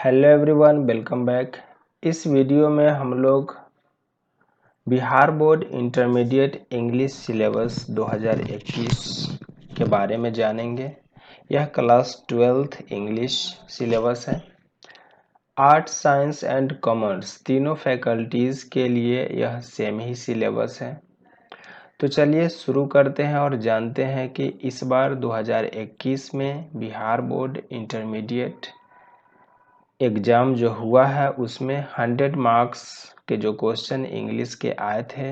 Hello everyone, welcome back. इस video में हम लोग Bihar board intermediate English syllabus 2021 के बारे में जानेंगे। यह क्लास 12th इंग्लिश सिलेबस है। आर्ट्स, साइंस एंड कॉमर्स तीनों फैकल्टीज़ के लिए यह सेम ही सिलेबस है। तो चलिए शुरू करते हैं और जानते हैं कि इस बार 2021 में बिहार बोर्ड इंटरमीडिएट एग्ज़ाम जो हुआ है उसमें 100 मार्क्स के जो क्वेश्चन इंग्लिश के आए थे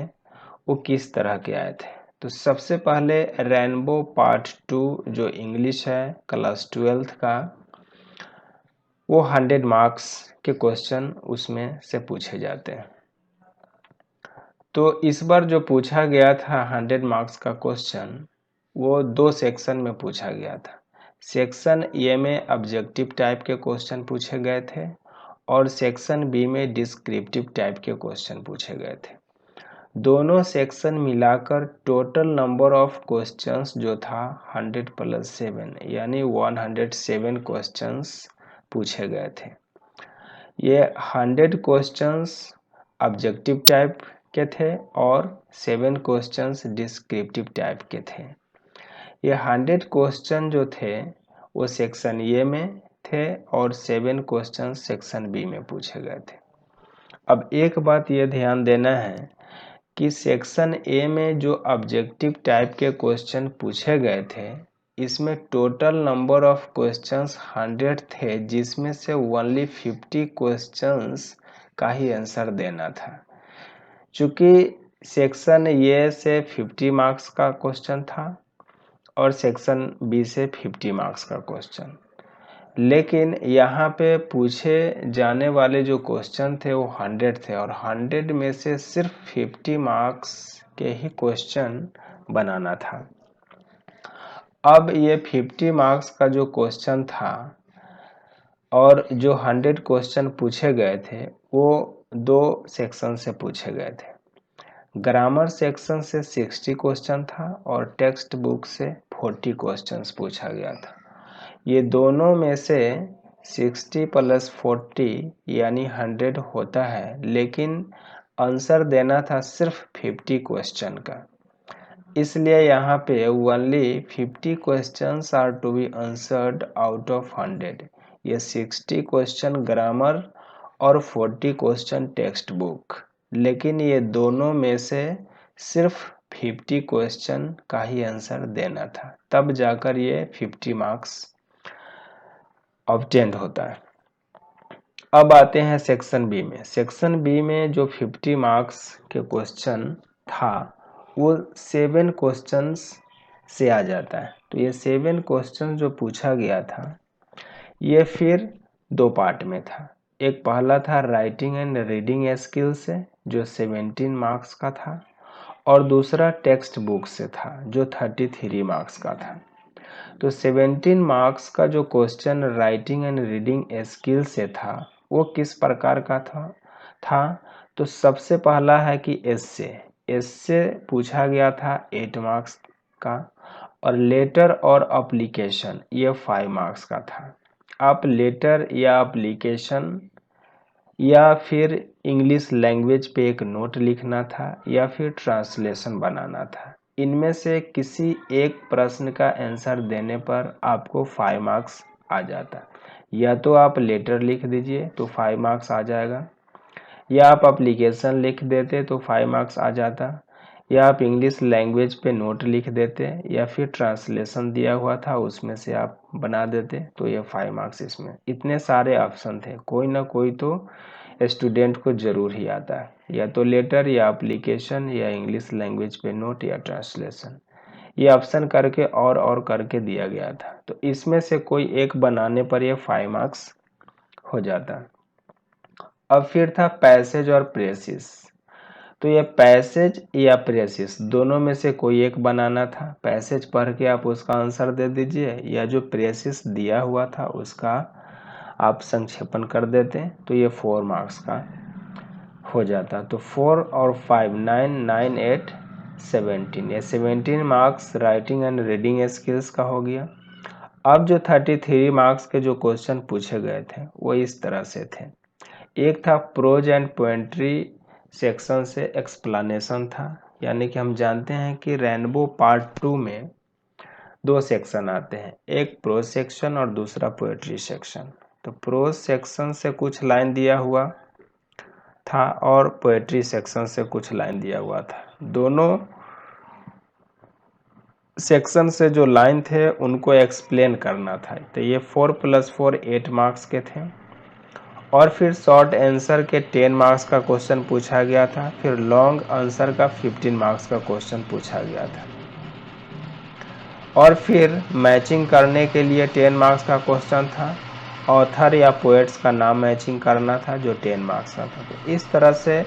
वो किस तरह के आए थे। तो सबसे पहले रेनबो पार्ट 2 जो इंग्लिश है क्लास 12th का, वो 100 मार्क्स के क्वेश्चन उसमें से पूछे जाते हैं। तो इस बार जो पूछा गया था 100 मार्क्स का क्वेश्चन, वो दो सेक्शन में पूछा गया था। सेक्शन ए में ऑब्जेक्टिव टाइप के क्वेश्चन पूछे गए थे और सेक्शन बी में डिस्क्रिप्टिव टाइप के क्वेश्चन पूछे गए थे। दोनों सेक्शन मिलाकर टोटल नंबर ऑफ क्वेश्चंस जो था 100 + 7 यानी 107 क्वेश्चंस पूछे गए थे। ये 100 क्वेश्चंस ऑब्जेक्टिव टाइप के थे और 7 क्वेश्चंस डिस्क्रिप्टिव टाइप के थे। ये 100 क्वेश्चन जो थे वो सेक्शन ए में थे और 7 क्वेश्चन सेक्शन बी में पूछे गए थे। अब एक बात ये ध्यान देना है कि सेक्शन ए में जो ऑब्जेक्टिव टाइप के क्वेश्चन पूछे गए थे, इसमें टोटल नंबर ऑफ क्वेश्चंस 100 थे, जिसमें से ओनली 50 क्वेश्चंस का ही आंसर देना था। चूँकि सेक्शन ए से 50 मार्क्स का क्वेश्चन था और सेक्शन बी से 50 मार्क्स का क्वेश्चन, लेकिन यहाँ पे पूछे जाने वाले जो क्वेश्चन थे वो 100 थे और 100 में से सिर्फ 50 मार्क्स के ही क्वेश्चन बनाना था। अब ये 50 मार्क्स का जो क्वेश्चन था और जो 100 क्वेश्चन पूछे गए थे वो दो सेक्शन से पूछे गए थे। ग्रामर सेक्शन से 60 क्वेश्चन था और टेक्स्ट बुक से 40 क्वेश्चंस पूछा गया था। ये दोनों में से 60 + 40 यानी 100 होता है, लेकिन आंसर देना था सिर्फ 50 क्वेश्चन का। इसलिए यहाँ पे only 50 questions are to be answered out of 100। ये 60 क्वेश्चन ग्रामर और 40 क्वेश्चन टेक्स्ट बुक, लेकिन ये दोनों में से सिर्फ 50 क्वेश्चन का ही आंसर देना था, तब जाकर ये 50 मार्क्स ऑब्टेन्ड होता है। अब आते हैं सेक्शन बी में। सेक्शन बी में जो 50 मार्क्स के क्वेश्चन था वो 7 क्वेश्चंस से आ जाता है। तो ये 7 क्वेश्चन जो पूछा गया था ये फिर दो पार्ट में था। एक पहला था राइटिंग एंड रीडिंग स्किल से जो 17 मार्क्स का था और दूसरा टेक्स्ट बुक से था जो 33 मार्क्स का था। तो 17 मार्क्स का जो question writing and reading skill से था वो किस प्रकार का था। तो सबसे पहला है कि एस्से पूछा गया था 8 मार्क्स का और लेटर और एप्लीकेशन ये 5 मार्क्स का था। आप लेटर या एप्लीकेशन या फिर इंग्लिश लैंग्वेज पे एक नोट लिखना था या फिर ट्रांसलेशन बनाना था। इनमें से किसी एक प्रश्न का आंसर देने पर आपको 5 मार्क्स आ जाता। या तो आप लेटर लिख दीजिए तो 5 मार्क्स आ जाएगा, या आप एप्लीकेशन लिख देते तो 5 मार्क्स आ जाता, या आप इंग्लिश लैंग्वेज पे नोट लिख देते या फिर ट्रांसलेशन दिया हुआ था उसमें से आप बना देते तो ये 5 मार्क्स। इसमें इतने सारे ऑप्शन थे, कोई ना कोई तो स्टूडेंट को ज़रूर ही आता है, या तो लेटर या एप्लीकेशन या इंग्लिश लैंग्वेज पे नोट या ट्रांसलेशन। ये ऑप्शन करके और करके दिया गया था, तो इसमें से कोई एक बनाने पर ये 5 मार्क्स हो जाता। अब फिर था पैसेज और प्रेसिस। तो ये पैसेज या प्रेसिस दोनों में से कोई एक बनाना था। पैसेज पढ़ के आप उसका आंसर दे दीजिए, या जो प्रेसिस दिया हुआ था उसका आप संक्षेपण कर देते तो ये 4 मार्क्स का हो जाता। तो 4 और 5 9 9 8 17, ये 17 marks writing and reading skills का हो गया। अब जो 33 मार्क्स के जो क्वेश्चन पूछे गए थे वो इस तरह से थे। एक था प्रोज एंड पोएट्री सेक्शन से एक्सप्लेनेशन था, यानी कि हम जानते हैं कि रेनबो पार्ट 2 में 2 सेक्शन आते हैं, एक प्रोज सेक्शन और दूसरा पोएट्री सेक्शन। तो प्रोज सेक्शन से कुछ लाइन दिया हुआ था और पोएट्री सेक्शन से कुछ लाइन दिया हुआ था। दोनों सेक्शन से जो लाइन थे उनको एक्सप्लेन करना था। तो ये 4 + 4 8 मार्क्स के थे। और फिर शॉर्ट आंसर के 10 मार्क्स का क्वेश्चन पूछा गया था। फिर लॉन्ग आंसर का 15 मार्क्स का क्वेश्चन पूछा गया था। और फिर मैचिंग करने के लिए 10 मार्क्स का क्वेश्चन था। ऑथर या पोएट्स का नाम मैचिंग करना था जो 10 मार्क्स का था। तो इस तरह से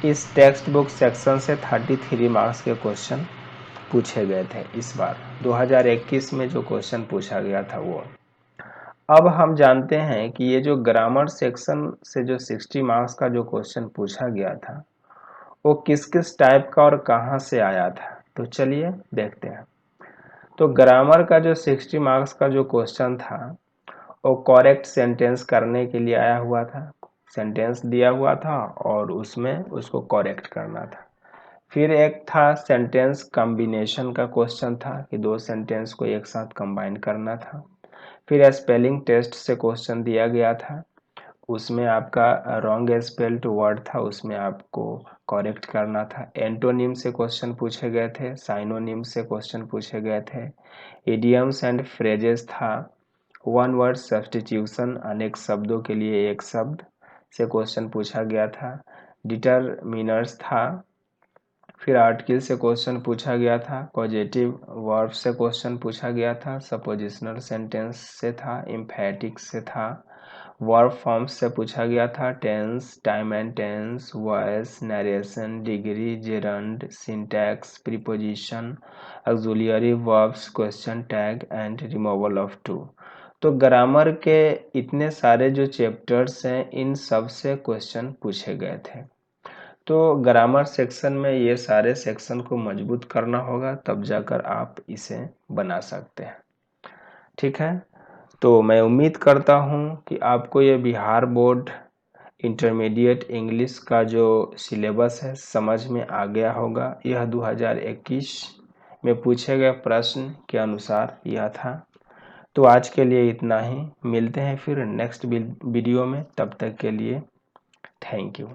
इस टेक्स्ट बुक सेक्शन से 33 मार्क्स के क्वेश्चन पूछे गए थे इस बार 2021 में जो क्वेश्चन पूछा गया था वो। अब हम जानते हैं कि ये जो ग्रामर सेक्शन से जो 60 मार्क्स का जो क्वेश्चन पूछा गया था वो किस किस टाइप का और कहाँ से आया था। तो चलिए देखते हैं। तो ग्रामर का जो 60 मार्क्स का जो क्वेश्चन था वो करेक्ट सेंटेंस करने के लिए आया हुआ था। सेंटेंस दिया हुआ था और उसमें उसको करेक्ट करना था। फिर एक था सेंटेंस कॉम्बिनेशन का क्वेश्चन था कि 2 सेंटेंस को एक साथ कंबाइन करना था। फिर स्पेलिंग टेस्ट से क्वेश्चन दिया गया था, उसमें आपका रॉन्ग स्पेल्ड वर्ड था, उसमें आपको करेक्ट करना था। एंटोनिम से क्वेश्चन पूछे गए थे, साइनोनिम से क्वेश्चन पूछे गए थे। इडियम्स एंड फ्रेजेस था, वन वर्ड सब्स्टिट्यूशन, अनेक शब्दों के लिए एक शब्द से क्वेश्चन पूछा गया था। डिटरमिनर्स था। फिर आर्टिकल से क्वेश्चन पूछा गया था। पॉजिटिव वर्ब से क्वेश्चन पूछा गया था। सपोजिशनल सेंटेंस से था। एम्फेटिक से था। वर्ब फॉर्म्स से पूछा गया था। Tense, time and tense, voice, narration, degree, gerund, syntax, preposition, auxiliary verbs, question tag and removal of to. तो ग्रामर के इतने सारे जो चैप्टर्स हैं इन सब से क्वेश्चन पूछे गए थे। तो ग्रामर सेक्शन में ये सारे सेक्शन को मजबूत करना होगा, तब जाकर आप इसे बना सकते हैं। ठीक है, तो मैं उम्मीद करता हूँ कि आपको ये बिहार बोर्ड इंटरमीडिएट इंग्लिश का जो सिलेबस है समझ में आ गया होगा। यह 2021 में पूछे गए प्रश्न के अनुसार यह था। तो आज के लिए इतना ही, मिलते हैं फिर नेक्स्ट वीडियो में, तब तक के लिए थैंक यू।